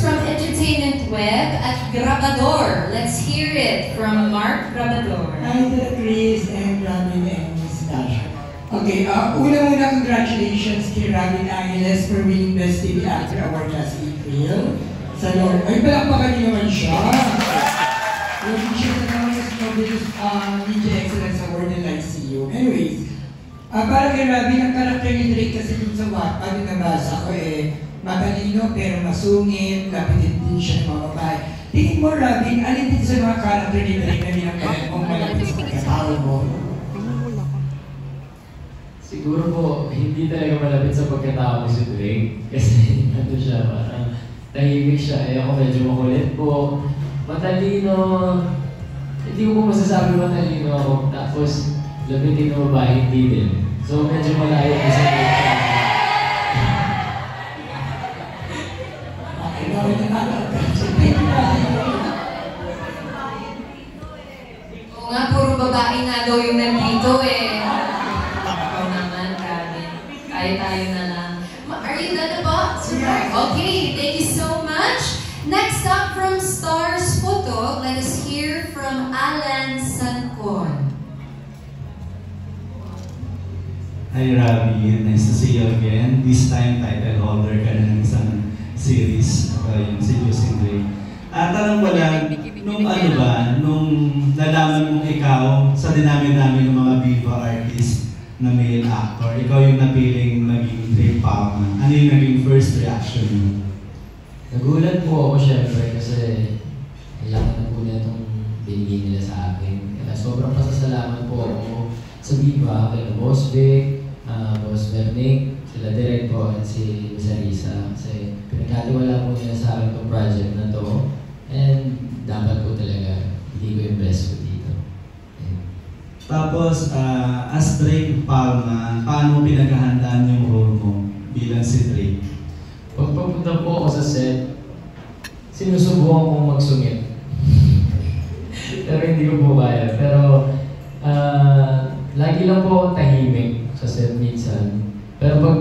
from Entertainment Web at Grabador. Let's hear it from Mark Grabador. Hi, Chris and Robin and Miss Dasha. Okay, una-una congratulations kay Robin Angeles for winning Best TV Actor Award last April. Sa Lord, ay palakpakan niyo naman siya. Yung siya na naman sa Snowbill's Media Excellence Award ng ICU. Anyways, para kay Robin, ang karakter ni Drake kasi dun sa Wattpad, yung nabasa ko matalino pero masungit, lapitin din siya ng mga babae. Tingin mo, Robin, alin din sa mga karakter ni Drake na binanggalan mong malapit sa pagkatao mo? Siguro po, hindi talaga malapit sa pagkatao ko si Drake. Kasi ano siya, parang tahimik siya. Ako medyo makulit po. Matalino. Hindi ko po masasabi matalino ako. Tapos, lapitin na babae, hindi din. So, medyo malayo ko sa Oo nga, puro babae nga daw yung nandito Ako naman, grabe. Tayo na lang. Are you done po? Super. Okay, thank you so much. Next up from Stars Photo, let us hear from Alan Sancon. Hi Ravi, nice to see you again. This time title holder ka na ng isang series, yung Seducing Drake. Tanong ko lang, nung nalaman mong ikaw sa dinami-dami ng mga Viva artists na male actor, ikaw yung napiling naging Drake Palma. Ano yung naging first reaction mo? Nagulat po ako syempre kasi kailangan na po na itong binigay nila sa akin. Kaya sobrang pasasalamat po ako sa Viva, kay Boss Vic, Boss Bernick, sila Direk po at si Miss Arisa. Kasi pinagkatiwala po nila sa akin itong project na to. And dapat po talaga hindi ko yung best ko dito. Tapos, as Drake Palma, paano mo pinaghahandaan yung role mo bilang si Drake? Pag papunta po ako sa set, sinusubukan kong magsungit. Pero hindi ko po kaya. Pero, lagi lang po akong tahimik sa set minsan. Pero pag,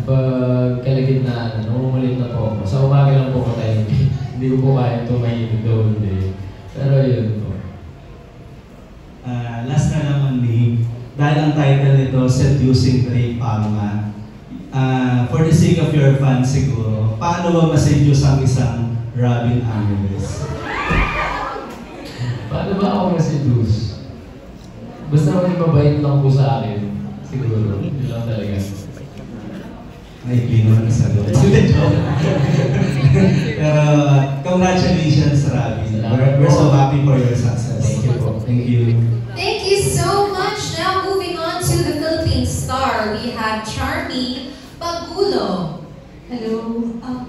pag kalagitnaan, namumulit na po ako. Sa umaga lang po ako tahimik. Hindi ko po kaya tumahimik doon day. Pero yun po. Last na naman, Lee. Dahil ang title nito, Seducing Drake Palma. For the sake of your fans siguro, paano ba ma-seduce ang isang Robin Angeles? Paano ba ako ma-seduce? Basta maging mabait lang po sa akin. Siguro, yun lang talaga. Ay, pino na sa doon. Pero, congratulations, Robin. We're so happy for your success. Thank you po. Thank you. Thank you so much. Now moving on to the Philippine star, we have Charmy Pagulo. Hello,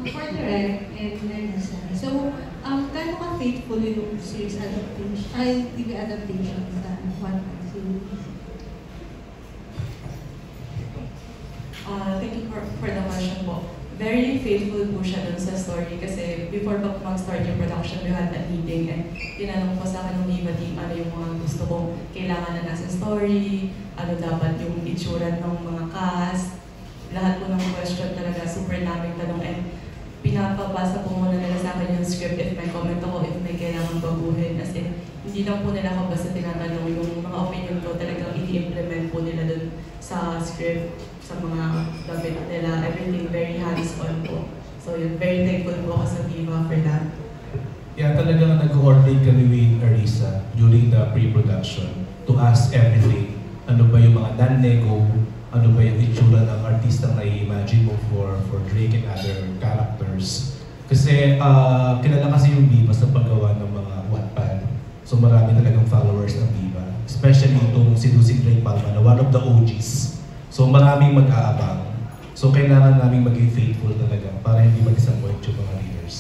for the rec and Nerissa. So, kano ka faithful yung series adaptation, TV adaptation sa One series? Thank you for the question po. Very faithful po siya dun sa story kasi before pa mag-start yung production, we had a meeting and tinanong po sa akin ng Viva team ano yung mga gusto kong kailangan na nasa story, ano dapat yung itsura ng mga cast. Lahat po ng question talaga super naming tanong and pinapabasa po muna nila sa akin yung script if may comment ako, if may kailangan baguhin. As in, hindi lang po nila ako basta tinatanong yung mga opinion ko, talagang i-implement po nila dun sa script, sa mga gabit nila, everything very hands-on po. So yun, very thankful po ako sa Viva for that. Yeah, talagang nag-coordinate kami with Arisa during the pre-production to ask everything. Ano ba yung mga non-nego, ano ba yung itsura ng artistang na-imagine mo for Drake and other characters. Kasi kilala kasi yung Viva sa paggawa ng mga Wattpad. So marami talagang followers ng Viva. Especially itong Seducing Drake Palma na one of the OGs. So maraming mag-aabang. So kailangan namin maging faithful talaga para hindi mag-disappoint yung mga readers.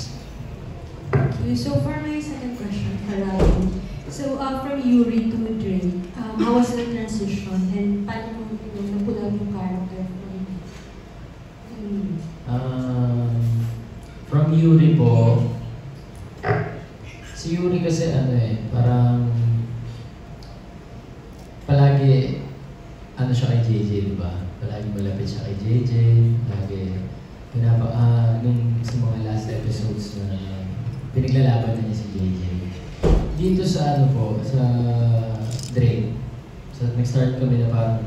Okay, so for my second question, Harald. So from Yuri to Drake, how was the transition and paano mo napunan yung character from Yuri po, si Yuri kasi parang palagi siya kay JJ, di ba? Palagi malapit siya kay JJ, palagi nung sa mga last episode pinaglalaban na niya si JJ. Dito sa ano po, sa Drake, so nag-start kami na parang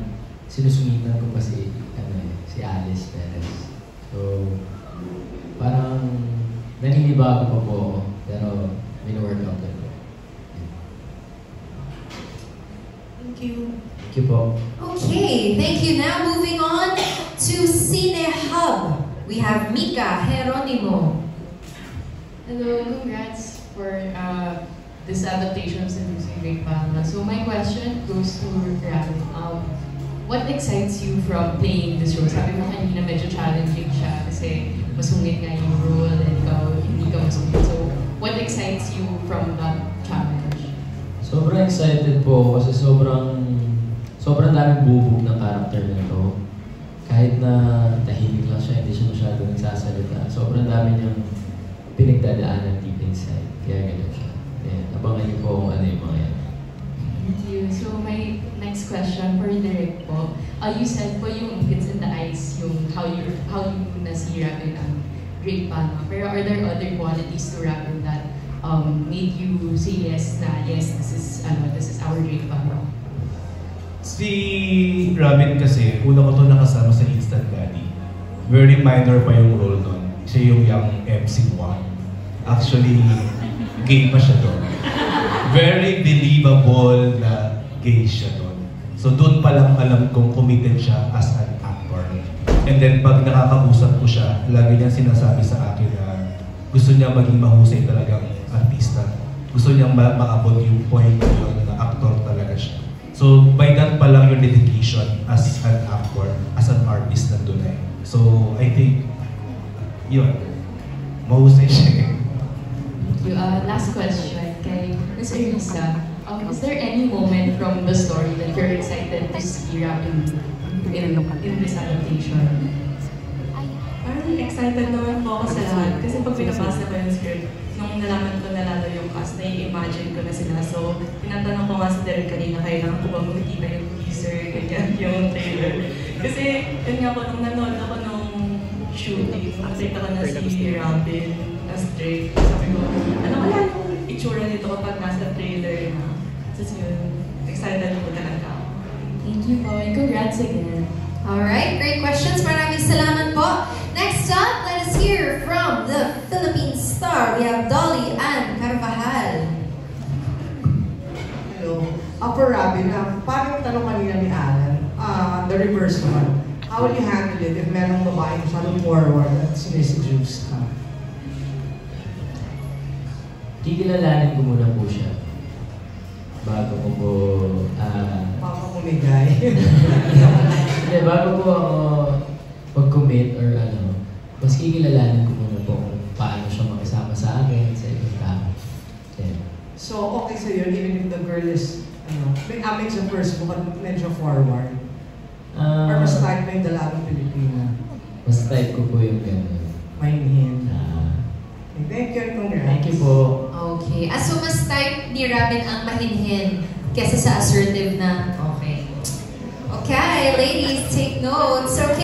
sinusungitan ko pa si, si Alice Perez. So, parang naninibago pa po ako, pero mini-workout na po. Thank you. Thank you po. Okay, thank you. Now moving on to Cine Hub. We have Mika Geronimo. Hello, congrats for this adaptation of Seducing Great Palma. So my question goes to Ram. What excites you from playing this role? Sabi mo kanina medyo challenging siya kasi masungit nga yung role and ikaw hindi ka masungit. So what excites you from that challenge? Sobrang excited po kasi sobrang daming bubog ng character na to. Kahit na tahimik lang siya, hindi siya masyado nagsasalita. Sobrang dami niyang pinagdadaanan deep inside. Kaya ganun siya. Abangan niyo po kung ano yung mga yan. Thank you. So my next question for Derek po. You said po yung Hits in the Eyes, yung how you na-see Rapin ang Great Palma. Pero are there other qualities to Rapin that made you say yes na yes, this is our Great Palma? Si Robin kasi, una ko to nakasama sa Instant Daddy. Very minor pa yung role nun. Siya yung young MC1. Actually, gay pa siya doon. Very believable na gay siya doon. So doon pa lang alam kong committed siya as an actor. And then pag nakakausap ko siya, lagi niya sinasabi sa akin na gusto niya maging mahusay talagang artista. Gusto niya maabot yung point na actor talaga siya. So by that pa lang yung dedication as an actor, as an artist nandun eh. So I think, yun, mahusay siya. Last question kay Ms. Arisa. Is there any moment from the story that you're excited to see Rapin in this adaptation? Parang excited naman po ako sa lahat. Kasi pag pinapasa ko yung script, nung nalaman ko na lalo yung cast, na-imagine ko na sila. So, tinatanong ko nga si Derek kanina, kailangan ko ba makikita yung teaser, ganyan yung trailer. Kasi, yun nga po, nung nanood ako nung shooting, nakita ko na si Rapin as Drake. Sabi ko, ano kaya yung itsura nito kapag nasa trailer na? So, yun, excited po talaga ako. Thank you po, and congrats again. Alright, great questions. Maraming salamat po. Next up, let us hear from the Philippine star. We have Dolly Ann Carvajal. Hello. For Robin, paano yung tanong kanina ni Alan, the reverse naman, how will you handle it if merong babae masyadong forward at sinisijuice ka? Kikilalanin ko muna po siya. Bago ko po... Papapumigay. Hindi, bago po ako mag-commit or ano, mas kikilalanin ko muna po kung paano siya makisama sa akin, sa ibang tao. Yeah. So, okay sa'yo, even if the girl is, may sa first book at medyo forward? Or mas type mo yung dalagang Pilipina? Mas type ko po yung gano'n. Mainhin. Thank you and congrats. Thank you po. Okay. So mas type ni Robin ang mahinhin kesa sa assertive na okay. Okay, ladies, take notes. Okay.